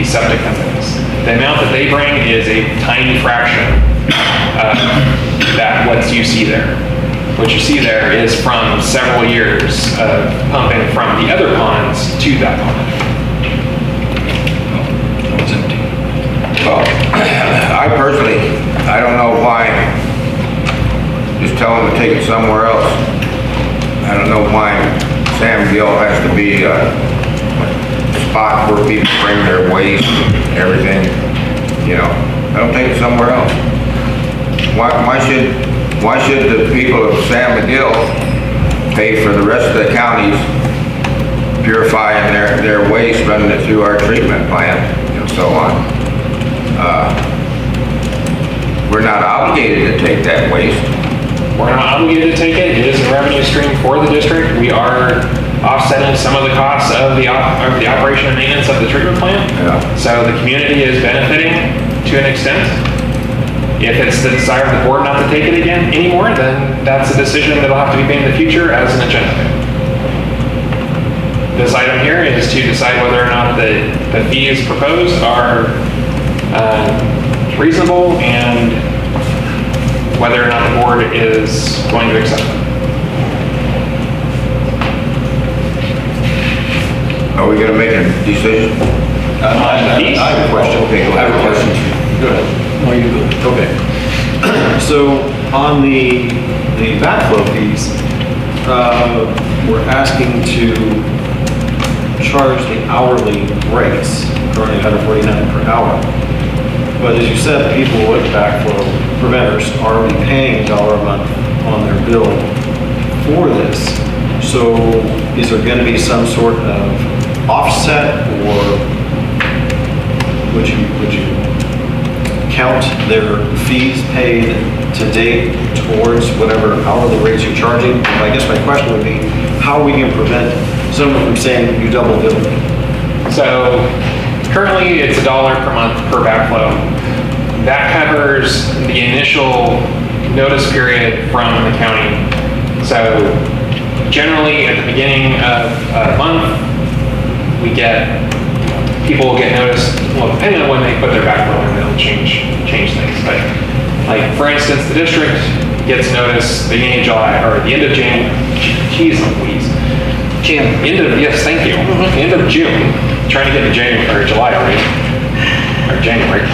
septic companies. The amount that they bring is a tiny fraction of that what you see there. What you see there is from several years of pumping from the other ponds to that pond. It was empty. Well, I personally, I don't know why, just tell them to take it somewhere else. I don't know why Sam Gill has to be a spot where people bring their waste and everything, you know. I don't take it somewhere else. Why should the people of San Miguel pay for the rest of the counties purifying their waste, running it through our treatment plant and so on? We're not obligated to take that waste. We're not obligated to take it. It is a revenue stream for the district. We are offsetting some of the costs of the operation and maintenance of the treatment plant. Yeah. So the community is benefiting to an extent. If it's the desire of the board not to take it again anymore, then that's a decision that'll have to be made in the future as an agenda item. This item here is to decide whether or not the fees proposed are reasonable and whether or not the board is going to accept them. Are we gonna make a decision? I have a question. Okay, go I have a ahead. question. Go ahead. No, you go. Okay. So on the backflow fees, we're asking to charge the hourly rates, currently $149 per hour. But as you said, the people with backflow preventers are already paying $1 a month on their bill for this. So is there going to be some sort of offset, or would you count their fees paid to date towards whatever hourly rates you're charging? I guess my question would be, how are we going to prevent someone from saying you double billed me? So currently it's $1 per month per backflow. That covers the initial notice period from the county. So generally at the beginning of a month, people will get notice, well, depending on when they put their backflow in, they'll change things. But like, for instance, the district gets notice beginning of July, or the end of June, geez Louise. Yes, thank you. End of June, trying to get to January, or July already, or January.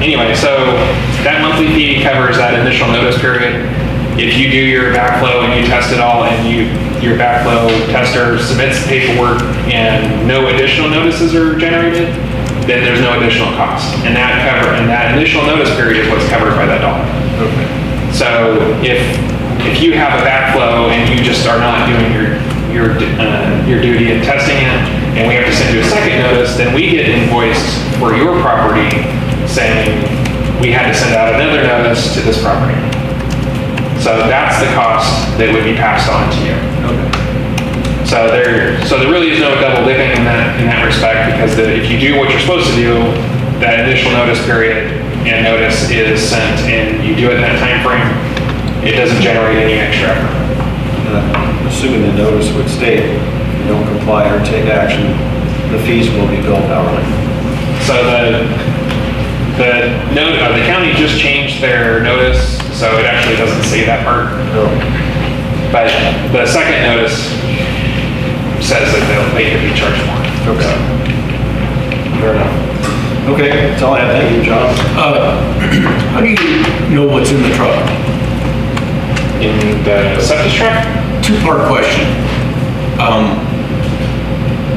Anyway, so that monthly fee covers that initial notice period. If you do your backflow and you test it all, and your backflow tester submits the paperwork and no additional notices are generated, then there's no additional cost. And that initial notice period is what's covered by that $1. Okay. So if you have a backflow and you just are not doing your duty in testing it, and we have to send you a second notice, then we get invoiced for your property saying we had to send out another notice to this property. So that's the cost that would be passed on to you. Okay. So there really is no double dipping in that respect, because if you do what you're supposed to do, that initial notice period and notice is sent, and you do it in that time frame, it doesn't generate any extra effort. Assuming the notice would state, if you don't comply or take action, the fees will be billed hourly. So the county just changed their notice, so it actually doesn't say that part. No. But the second notice says that they could be charged more. Okay. So, fair enough. Okay, that's all I have. Thank you, John. How do you know what's in the truck? In the septic truck, Two-part question.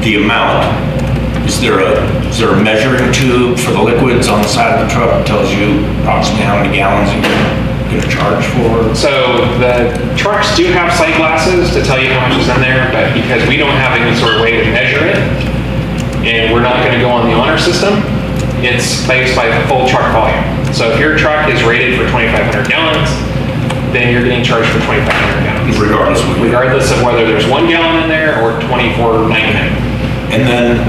The amount. Is there a measuring tube for the liquids on the side of the truck that tells you approximately how many gallons you're going to charge for? so the trucks do have sight glasses to tell you how much is in there, but because we don't have any sort of way to measure it, and we're not going to go on the honor system, it's based by the full truck volume. So if your truck is rated for 2,500 gallons, then you're getting charged for 2,500 gallons. Regardless of whether there's 1 gallon in there or 24.99. And then,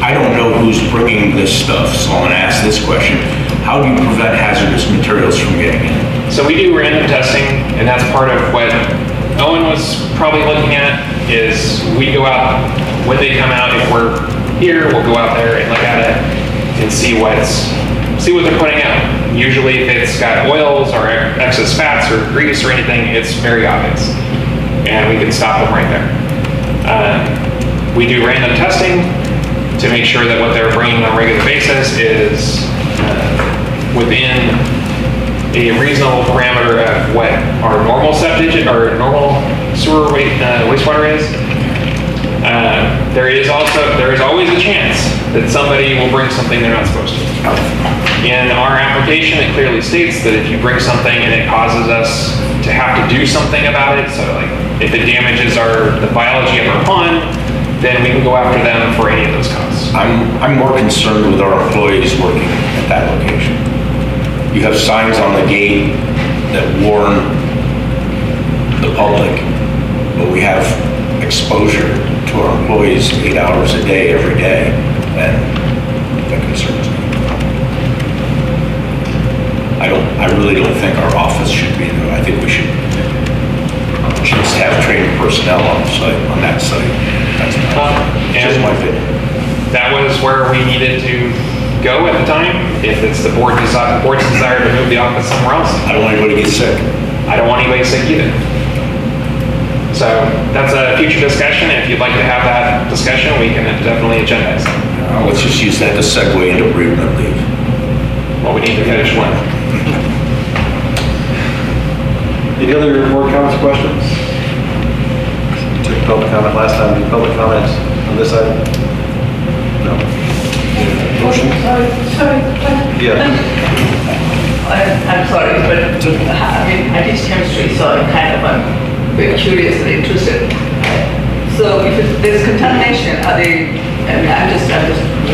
I don't know who's bringing this stuff, so I'm gonna ask this question. How do you prevent hazardous materials from getting in? So we do random testing, and that's part of what Owen was probably looking at, is we go out, when they come out, if we're here, we'll go out there and look at it. see what they're putting out. Usually if it's got oils or excess fats or grease or anything, it's very obvious. And we can stop them right there. We do random testing to make sure that what they're bringing on a regular basis is within a reasonable parameter of what our normal septic or normal sewer wastewater is. There is always a chance that somebody will bring something they're not supposed to. In our application, it clearly states that if you bring something and it causes us to have to do something about it, so like if it damages the biology of our pond, then we can go after them for any of those costs. I'm more concerned with our employees working at that location. You have signs on the gate that warn the public, but we have exposure to our employees 8 hours a day, every day, and that concerns me. I really don't think our office should be there. I think we should just have trained personnel on that site. That's just my opinion. That was where we needed to go at the time. If it's the board's desire to move the office somewhere else, I don't want anybody to get sick. I don't want anybody sick either. So that's a future discussion. If you'd like to have that discussion, we can definitely agendize it. Let's just use that to segue into bereavement leave. Well, we need to finish one. Any other board comments, questions? Took public comment last time. Any public comments on this item? No. Motion? Sorry. Yeah. I'm sorry, but I teach chemistry, so I'm very curious and interested. So if there's contamination, I'm just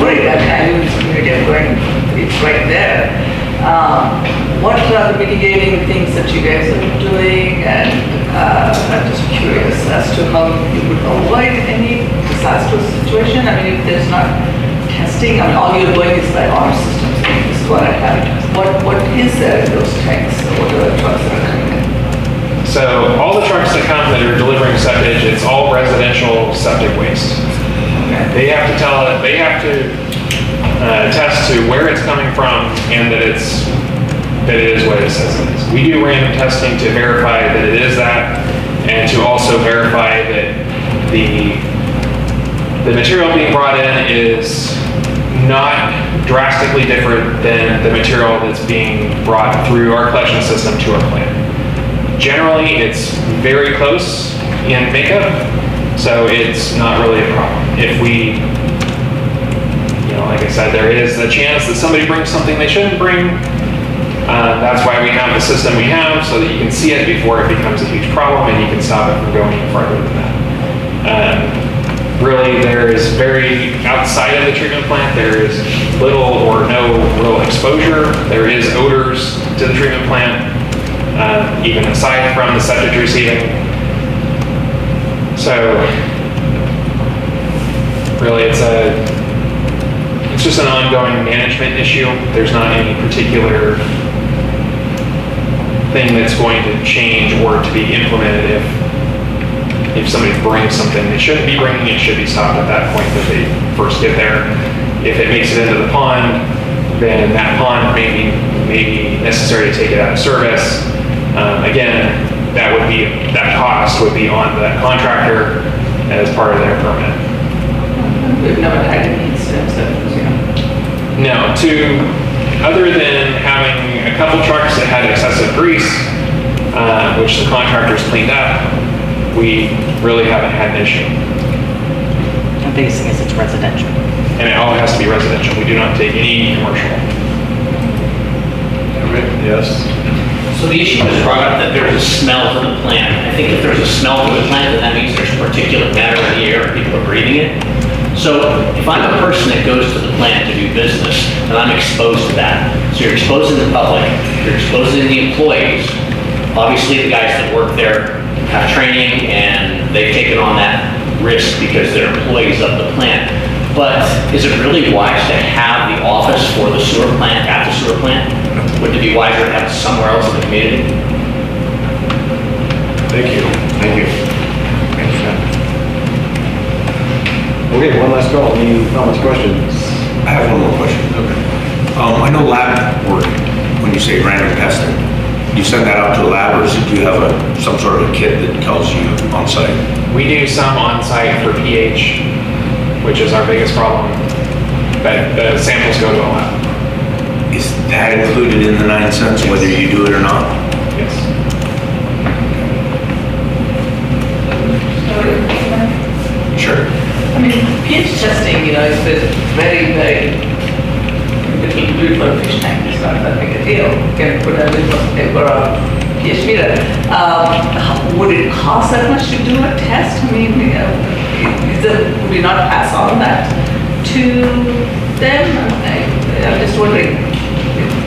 worried. I live in this community, I'm going, it's right there. What are the mitigating things that you guys are doing? And I'm just curious as to how you would avoid any disastrous situation. I mean, if there's not testing, all you're doing is like our systems, just go and have it. What is there in those tanks? What are the trucks that are coming in? So all the trucks that come that are delivering septic, it's all residential septic waste. They have to attest to where it's coming from and that it is what it says it is. We do random testing to verify that it is that, and to also verify that the material being brought in is not drastically different than the material that's being brought through our collection system to our plant. Generally, it's very close in makeup, so it's not really a problem. If we, like I said, there is a chance that somebody brings something they shouldn't bring. That's why we have the system we have, so that you can see it before it becomes a huge problem and you can stop it from going any farther than that. Really, there is outside of the treatment plant, there is little or no real exposure. There is odors to the treatment plant, even aside from the septic receiving. So, really, it's just an ongoing management issue. There's not any particular thing that's going to change or to be implemented if somebody brings something they shouldn't be bringing. It should be stopped at that point that they first get there. If it makes it into the pond, then that pond may be necessary to take it out of service. Again, that cost would be on the contractor as part of their permit. We've never had any incidents of, No, other than having a couple trucks that had excessive grease, which the contractors cleaned up, we really haven't had an issue. The biggest thing is it's residential. And it all has to be residential. We do not take any commercial. Yes. So the issue was brought up that there's a smell to the plant. I think if there's a smell to the plant, then that means there's particulate matter in the air and people are breathing it. So if I'm a person that goes to the plant to do business and I'm exposed to that, so you're exposing the public, you're exposing the employees. Obviously the guys that work there have training and they've taken on that risk because they're employees of the plant. But is it really wise to have the office for the sewer plant at the sewer plant? Wouldn't it be wiser to have it somewhere else in the community? Thank you. Thank you. Okay, one last call. Any comments, questions? I have one more question. Okay. I know lab work, when you say random testing, you send that out to a lab, or do you have some sort of a kit that tells you on site? We do some on-site for pH, which is our biggest problem, but the samples go to a lab. Is that included in the 9 cents, whether you do it or not? Yes. Sure. I mean, pH testing, is very, very, if you do it for a fish tank, it's not that big a deal. You can put a little paper or pH meter. Would it cost that much to do a test? I mean, would we not pass on that to them? I'm just wondering,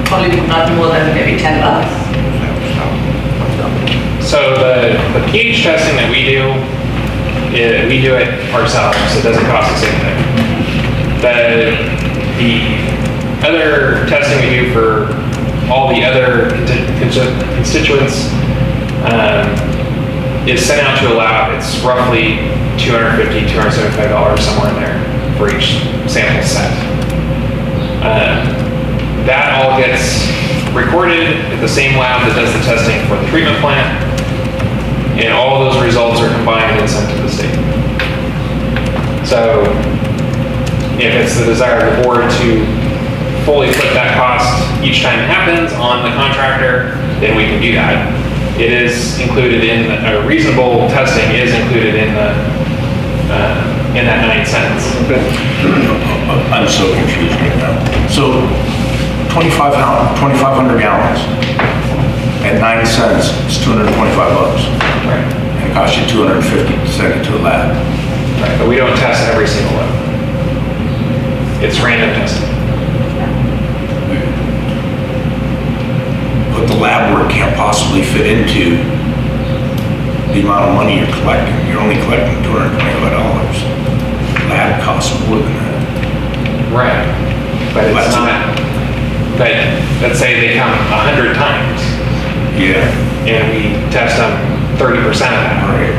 probably not more than maybe $10. So the pH testing that we do it ourselves, so it doesn't cost us anything. The other testing we do for all the other constituents is sent out to a lab. It's roughly $250, $275, somewhere in there for each sample set. That all gets recorded at the same lab that does the testing for the treatment plant, and all of those results are combined and sent to the state. So if it's the desire of the board to fully put that cost each time it happens on the contractor, then we can do that. It is included in, reasonable testing is included in in that 9 cents. I'm so confused right now. So 2,500 gallons at 9 cents, it's $225. Right. And it costs you $250 to send it to a lab. Right, but we don't test every single load. It's random testing. But the lab work can't possibly fit into the amount of money you're collecting. You're only collecting $225. Lab costs more than that. Right. But it's That's not, but let's say they come 100 times Yeah. and we test them 30% of that. Right.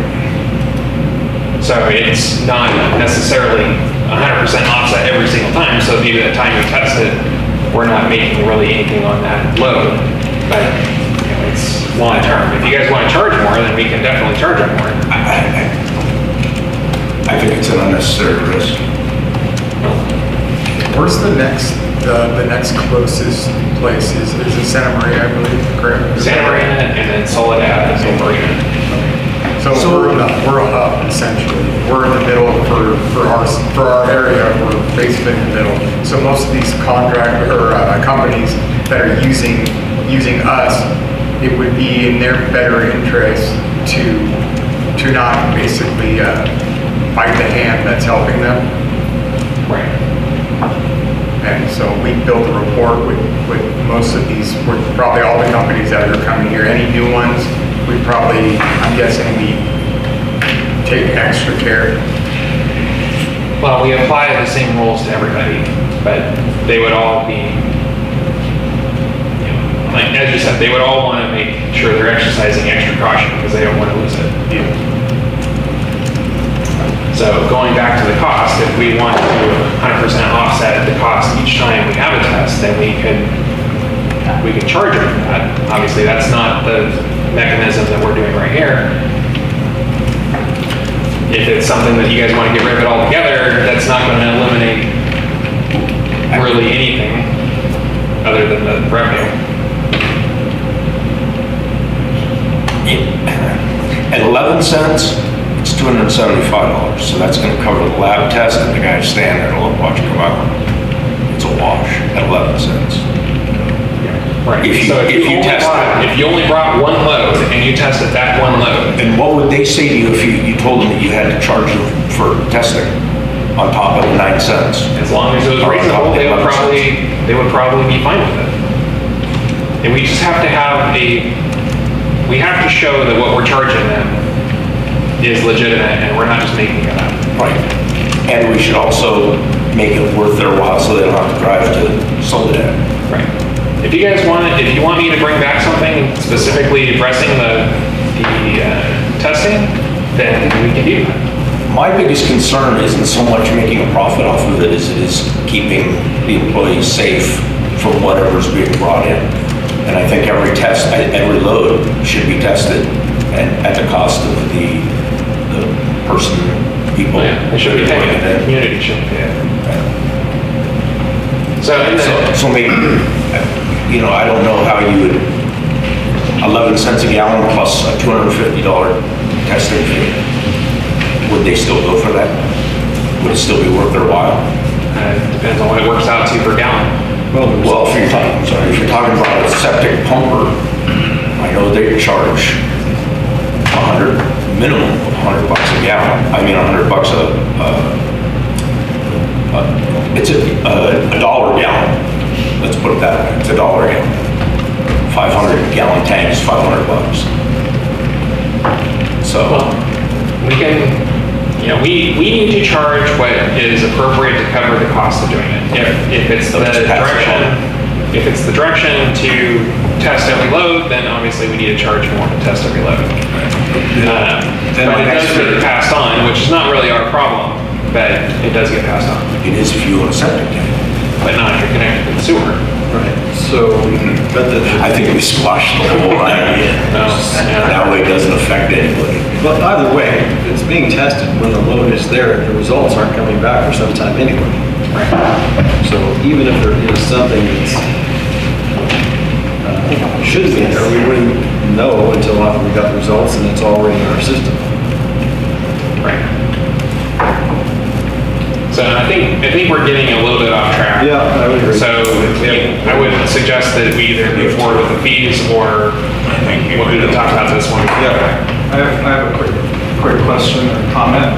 So it's not necessarily 100% offset every single time, so maybe the time we test it, we're not making really anything on that load, but it's long term. If you guys want to charge more, then we can definitely charge them more. I think it's an unnecessary risk. Where's the next closest place? Is it Santa Maria, I believe, correct? Santa Marina and then Soledad is Marina. So we're a hub, essentially. We're in the middle for our area. We're basically in the middle. So most of these contract or companies that are using us, it would be in their better interest to not basically bite the hand that's helping them. Right. And so we built a rapport with most of these, with probably all the companies that are coming here. Any new ones, we probably, I'm guessing we take extra care. Well, we apply the same rules to everybody, but they would all be, like as you said, they would all want to make sure they're exercising extra caution because they don't want to lose it. Yeah. So going back to the cost, if we want to 100% offset the cost each time we have a test, then we can charge them for that. Obviously, that's not the mechanism that we're doing right here. If it's something that you guys want to get rid of it altogether, that's not going to eliminate really anything other than the revenue. At 11 cents, it's $275. So that's going to cover the lab test and the guy standing there to watch it come out. It's a wash at 11 cents. Right. If If you only brought one load and you tested that one load, And what would they say to you if you told them that you had to charge them for testing on top of the 9 cents? as long as it was reasonable, they would probably be fine with it. And we just have to we have to show that what we're charging them is legitimate and we're not just making it up. Right. And we should also make it worth their while so they don't have to drive to Soledad. Right. If you guys if you want me to bring back something specifically addressing the testing, then we can do that. My biggest concern isn't so much making a profit off of it as it is keeping the employees safe from whatever's being brought in. And I think every load should be tested and at the cost of the person, people. It should be paying, the community should pay it. So maybe, you know, I don't know how you would, 11 cents a gallon plus a $250 testing fee. Would they still go for that? Would it still be worth their while? Depends on what it works out to per gallon. Well, if you're talking about a septic pumper, I know they charge minimum of $100 a gallon. I mean, $100 it's a dollar a gallon. Let's put it that way. It's a dollar a gallon. 500 gallon tank is $500. So We can, you know, we need to charge what is appropriate to cover the cost of doing it. If it's the direction to test every load, then obviously we need to charge more to test every load. But it does get passed on, which is not really our problem, but it does get passed on. it is if you own a septic tank. But not if you're connected to the sewer. Right, so, I think we squashed the whole idea. That way it doesn't affect anybody. but either way, it's being tested when the load is there, the results aren't coming back for some time anyway. So even if there is something that's, should be there, we wouldn't know until after we got the results and it's already in our system. Right. So I think we're getting a little bit off track. Yeah, I would agree. So I would suggest that we either move forward with the fees or what we talked about this one. Yeah, I have a quick question or comment.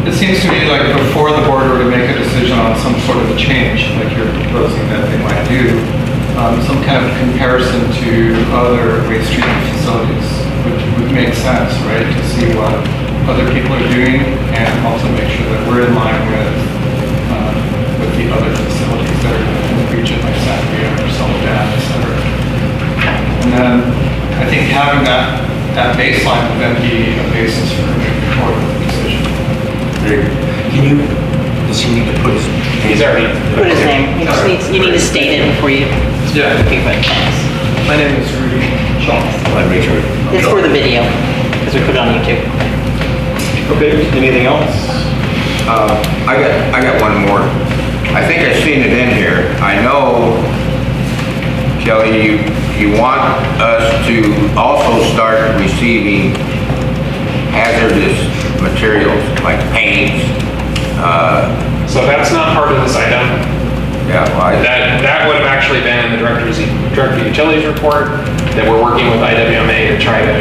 It seems to me like before the board were to make a decision on some sort of a change, like you're proposing that they might do, some kind of comparison to other waste treatment facilities would make sense, right? To see what other people are doing and also make sure that we're in line with the other facilities that are in the region, like Sandia or Soledad, et cetera. And then I think having that baseline would then be a basis for moving forward with the decision. Does he need to put his? He's already. Put his name, you need to state it before you Yeah. speak about things. My name is Rudy Shaw. I'd make sure. It's for the video, because we put it on YouTube. Okay, anything else? I got one more. I think I've seen it in here. I know, Kelly, you want us to also start receiving hazardous materials like paints. So that's not part of this item. Yeah, well, That would have actually been in the Director of Utilities report that we're working with IWMA to try to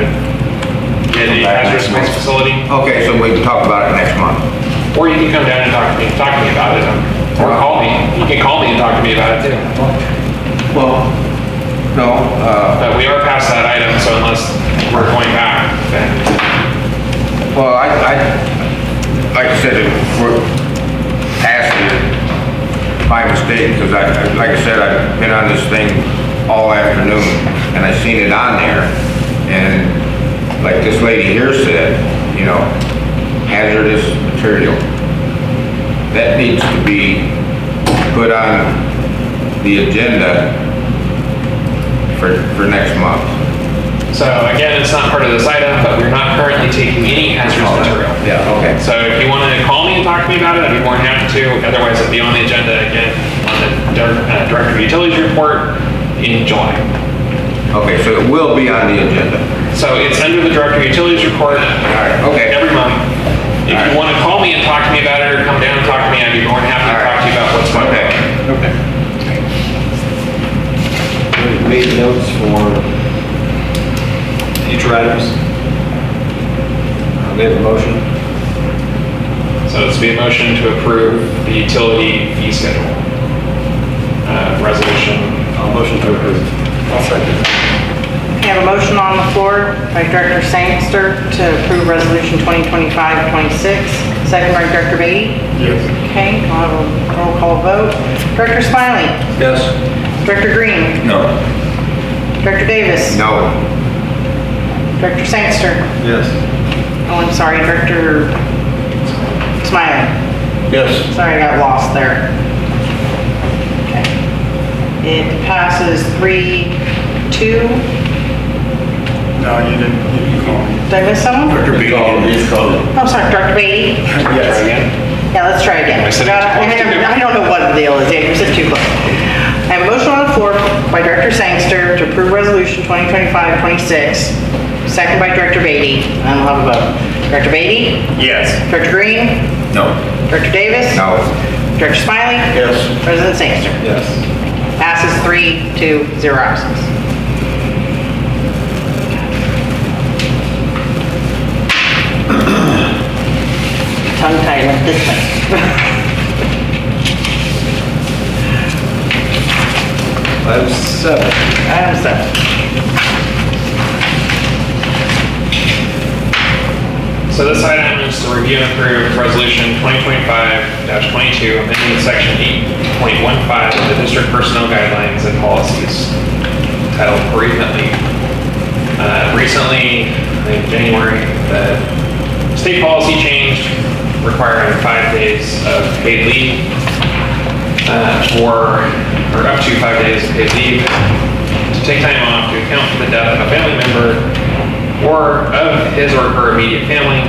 get a hazardous waste facility. okay, so we can talk about it next month. Or you can come down and talk to me about it. Or call me. You can call me and talk to me about it too. Well, no, But we are past that item, so unless we're going back, then well, I like I said, we're past it, my mistake, because like I said, I've been on this thing all afternoon, and I seen it on there, and like this lady here said, you know, hazardous material. That needs to be put on the agenda for next month. so again, it's not part of this item, but we're not currently taking any hazardous material. Yeah, okay. So if you want to call me and talk to me about it, I'd be more than happy to. Otherwise, it'll be on the agenda again on the Director of Utilities report in July. Okay, so it will be on the agenda. So it's under the Director of Utilities report Okay. every month. If you want to call me and talk to me about it or come down and talk to me, I'd be more than happy to talk to you about what's going on. Okay. We've made notes for future items. We have a motion. So it's be a motion to approve the utility fee schedule. Resolution. Motion to approve. I'll second. We have a motion on the floor by Director Sangster to approve Resolution 2025-26, second by Director Beatty. Yes. Okay, I'll have a roll call vote. Director Smiley? Yes. Director Green? No. Director Davis? No. Director Sangster? Yes. Oh, I'm sorry, Director Smiley. Yes. Sorry, I got lost there. It passes 3-2. No, you didn't call me. Did I miss someone? Dr. Beatty, I'm sorry, Dr. Beatty? Yes. Try again. Yeah, let's try again. Am I sitting too close? I don't know what the deal is, yeah, you're sitting too close. I have a motion on the floor by Director Sangster to approve Resolution 2025-26, second by Director Beatty. And we'll have a vote. Director Beatty? Yes. Director Green? No. Director Davis? No. Director Smiley? Yes. President Sangster? Yes. Passes 3-0 absence. Tongue tied like this thing. Item 7. Item 7. So this item is to review and approve Resolution 2025-22, amending Section 8.15 of the District Personnel Guidelines and Policies, titled Bereavement Leave. Recently, in January, the state policy changed, requiring 5 days of paid leave, or up to 5 days of paid leave, to take time off to account for the death of a family member or of his or her immediate family.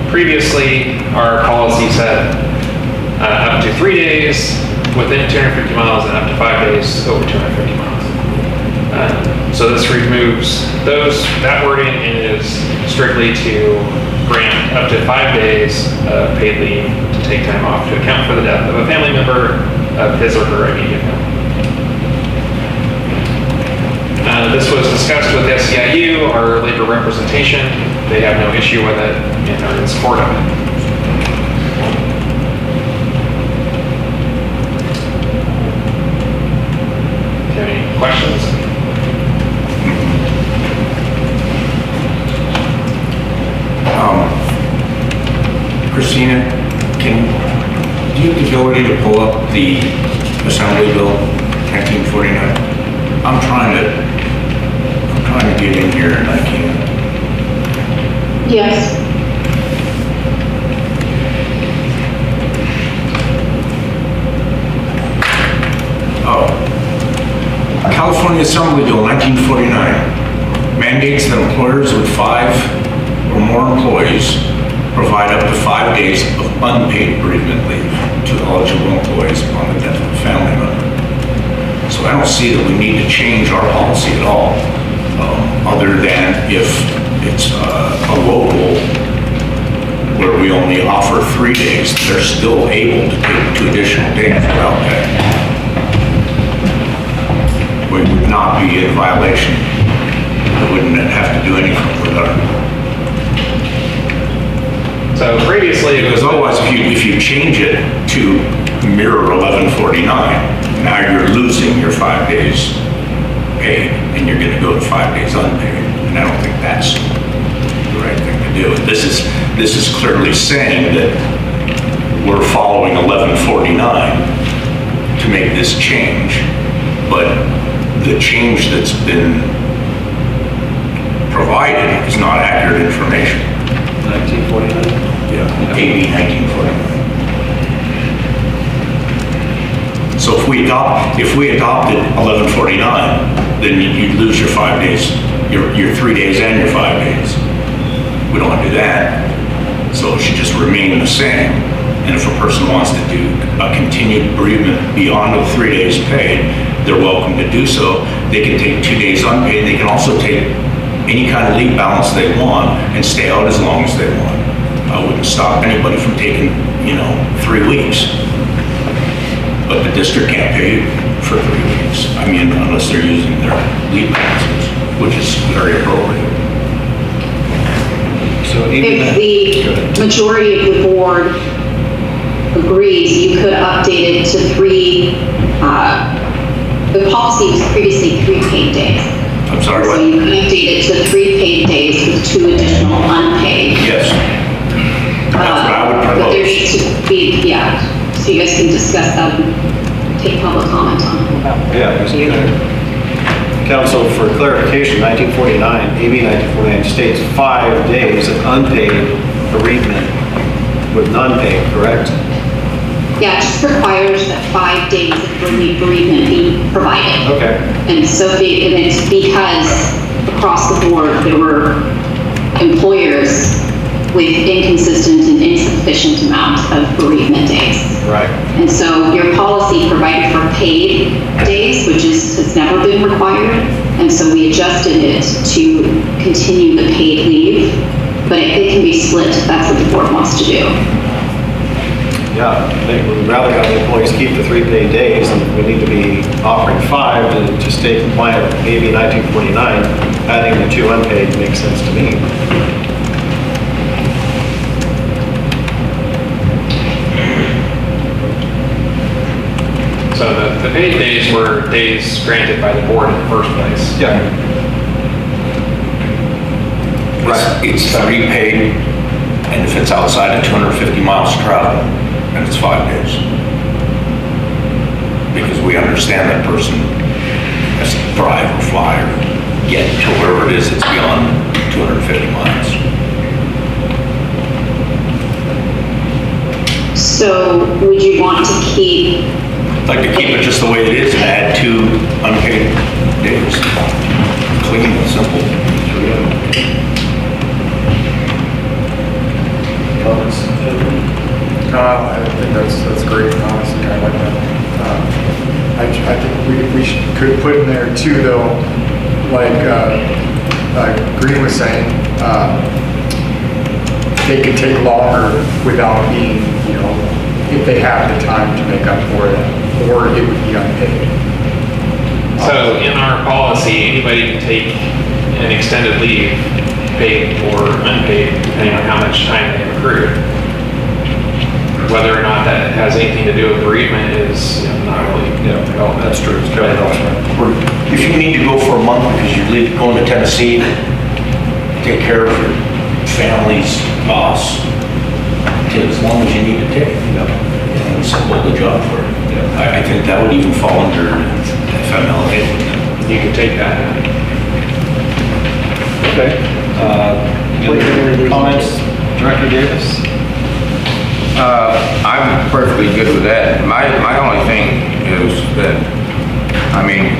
Previously, our policy said up to 3 days within 250 miles and up to 5 days over 250 miles. So this removes that wording and is strictly to grant up to 5 days of paid leave to take time off to account for the death of a family member of his or her immediate family. This was discussed with SEIU, our labor representation. They have no issue with it and are in support of it. Do you have any questions? Christina, do you have the ability to pull up the Assembly Bill 1949? I'm trying to get in here and I can't. Yes. Oh. California Assembly Bill 1949 mandates that employers with 5 or more employees provide up to 5 days of unpaid bereavement leave to eligible employees upon the death of a family member. So I don't see that we need to change our policy at all, other than if it's a local where we only offer 3 days, they're still able to take 2 additional days without pay. We would not be in violation. We wouldn't have to do anything with our. So previously, it was Because otherwise, if you change it to mirror 1149, now you're losing your 5 days paid, and you're gonna go to 5 days unpaid, and I don't think that's the right thing to do. This is clearly saying that we're following 1149 to make this change, but the change that's been provided is not accurate information. 1949. Yeah, AB 1949. So if we adopted 1149, then you'd lose your 5 days, your 3 days and your 5 days. We don't want to do that. So it should just remain the same. And if a person wants to do a continued bereavement beyond the 3 days paid, they're welcome to do so. They can take 2 days unpaid. They can also take any kind of leave balance they want and stay out as long as they want. I wouldn't stop anybody from taking, 3 weeks. But the district can't pay for 3 weeks. I mean, unless they're using their leave balances, which is very appropriate. So If even the majority of the board agrees, you could update it to 3, the policy was previously 3 paid days. I'm sorry, So what? you could update it to 3 paid days with 2 additional unpaid. Yes. That's what I would But there propose. needs to be, so you guys can discuss that and take public comment on it. Council, for clarification, 1949, AB 1949 states 5 days of unpaid bereavement with none paid, correct? Yeah, it just requires that 5 days of bereavement be provided. Okay. And so, and it's because across the board, there were employers with inconsistent and insufficient amount of bereavement days. Right. And so your policy provided for paid days, which has never been required. And so we adjusted it to continue the paid leave, but it can be split if that's what the board wants to do. Yeah, I think we'd rather have the employees keep the 3 paid days, and we need to be offering 5 to stay compliant with AB 1949. Adding the 2 unpaid makes sense to me. So the paid days were days granted by the board in the first place. Yeah. It's 3 paid, and if it's outside of 250 miles of travel, then it's 5 days. Because we understand that person has to drive or fly or get to wherever it is that's beyond 250 miles. So would you want to keep, I'd like to keep it just the way it is and add 2 unpaid days. Clean and simple. Comments? I think that's great, honestly, I like that. I think we could put in there too, though, like Green was saying, they could take longer without being, if they have the time to make up for it, or it would be unpaid. So in our policy, anybody can take an extended leave, paid or unpaid, depending on how much time they've accrued. Whether or not that has anything to do with bereavement is not really, That's true. It's kind of Or if you need to go for a month because you're going to Tennessee, take care of your family's boss, take as long as you need to take. And simple the job for it. I think that would even fall under FMLA. you can take that. Okay. Any comments, Director Davis? I'm perfectly good with that. My only thing is that, I mean,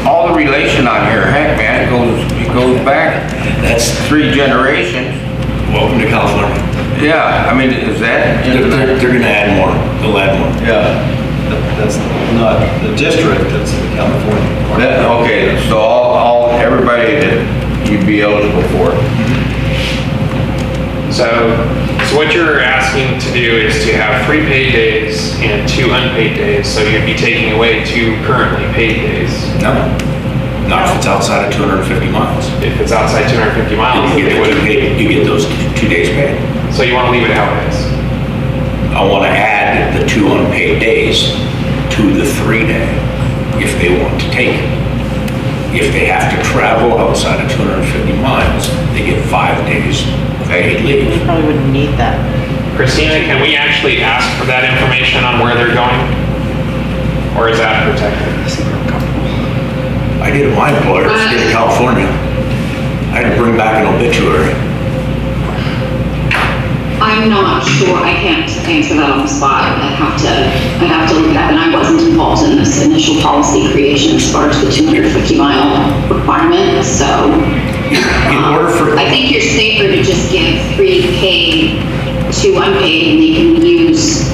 all the relation on here, heck man, it goes back, That's 3 generations. welcome to California. Yeah, I mean, is that? They're going to add more. They'll add more. Yeah. That's not the district, that's the California. Okay, so everybody that you'd be eligible for. So what you're asking to do is to have 3 paid days and 2 unpaid days, so you'd be taking away 2 currently paid days. No. Not if it's outside of 250 miles. If it's outside 250 miles, You they get, wouldn't. you get those 2 days paid. So you want to leave it how it is. I want to add the 2 unpaid days to the 3-day if they want to take it. If they have to travel outside of 250 miles, they get 5 days paid leave. You probably wouldn't need that. Christina, can we actually ask for that information on where they're going? Or is that protected? I did at my employer, the state of California. I had to bring back an obituary. I'm not sure, I can't answer that on the spot. I'd have to look it up, and I wasn't involved in this initial policy creation as far as the 250-mile requirement, so. In order for, I think you're safer to just give 3 paid, 2 unpaid, and they can use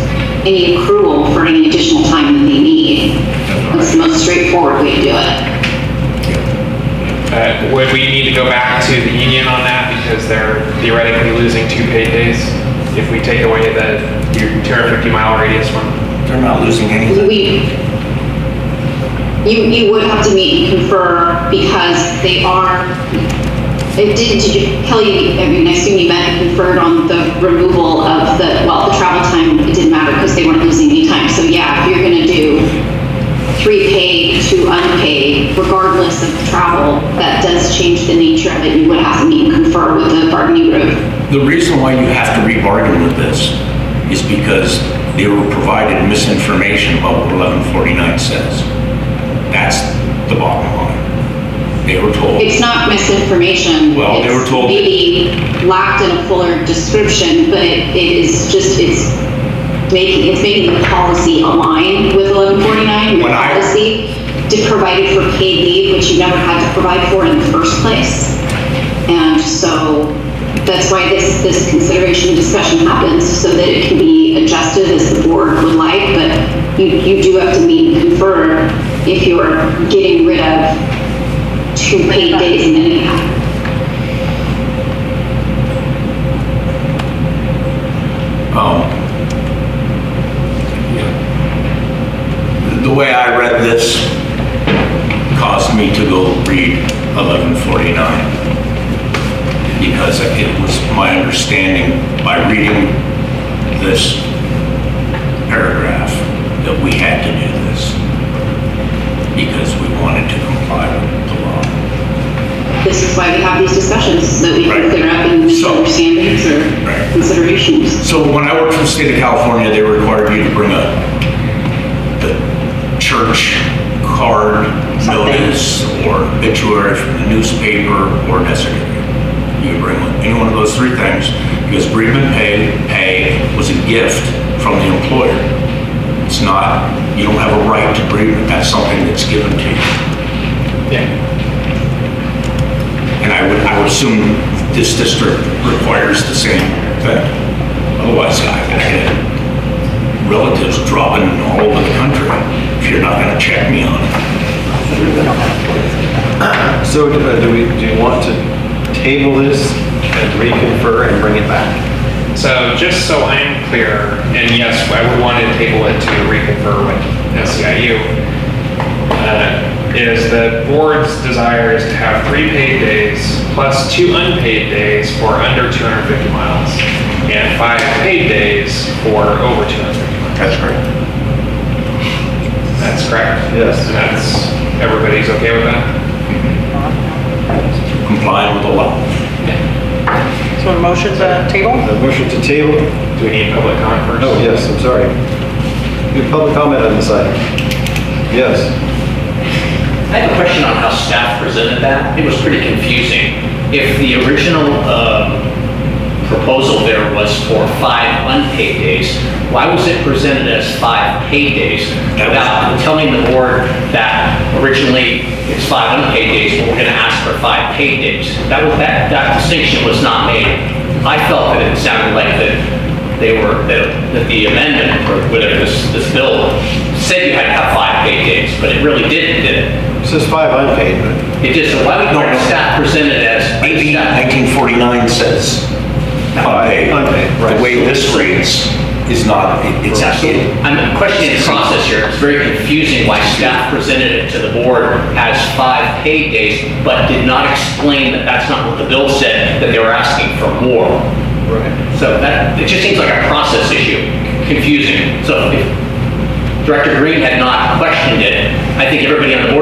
any accrual for any additional time that they need. That's the most straightforward way to do it. Would we need to go back to the union on that because they're theoretically losing 2 paid days? If we take away the 250-mile radius one? they're not losing anything. You would have to meet and confer because they are, Kelly, I mean, I assume you met and conferred on the removal of the travel time, it didn't matter because they weren't losing any time. So yeah, if you're gonna do 3 paid, 2 unpaid, regardless of travel, that does change the nature of it. You would have to meet and confer with the bargaining group. The reason why you have to re-bargain with this is because they were provided misinformation about what 1149 says. That's the bottom line. They were told. It's not misinformation. Well, they were told- It's maybe lacked in a fuller description, but it is just, it's making the policy align with 1149, your When I- policy provided for paid leave, which you never had to provide for in the first place. And so that's why this consideration and discussion happens, so that it can be adjusted as the board would like, but you do have to meet and confer if you're getting rid of 2 paid days in any year. The way I read this caused me to go read 1149, because it was my understanding by reading this paragraph that we had to do this because we wanted to comply with the law. This is why we have these discussions, so that we can Right. clear up any So- misunderstandings or Right. considerations. So when I worked for the state of California, they required you to bring the church card, notice, or obituary from the newspaper, or death certificate. You would bring any one of those 3 things, because bereavement pay was a gift from the employer. It's not, you don't have a right to bereavement, that's something that's given to you. Yeah. And I would assume this district requires the same thing. Otherwise, I had relatives dropping all over the country if you're not gonna check me on it. So do you want to table this and reconfer and bring it back? So just so I'm clear, and yes, I would want to table it to reconfer with SEIU, is the board's desire is to have 3 paid days plus 2 unpaid days for under 250 miles and 5 paid days for over 250 miles. That's correct. That's correct? Yes. And that's, everybody's okay with that? Complying with the law. So a motion to table? A motion to table? Do we need public comment first? Oh, yes, I'm sorry. You have public comment on this item? Yes. I have a question on how staff presented that. It was pretty confusing. If the original proposal there was for 5 unpaid days, why was it presented as 5 paid days without telling the board that originally it's 5 unpaid days, but we're going to ask for 5 paid days? That distinction was not made. I felt that it sounded like that the amendment or whatever this bill said you had to have 5 paid days, but it really didn't, did it? It says 5 unpaid, but It just, why would staff present it as? AB 1949 says unpaid. Unpaid, right. The way this reads is not, it's not. I'm questioning the process here. It's very confusing why staff presented it to the board as 5 paid days, but did not explain that that's not what the bill said, that they were asking for more. right. So it just seems like a process issue, confusing. So if Director Green had not questioned it, I think everybody on the board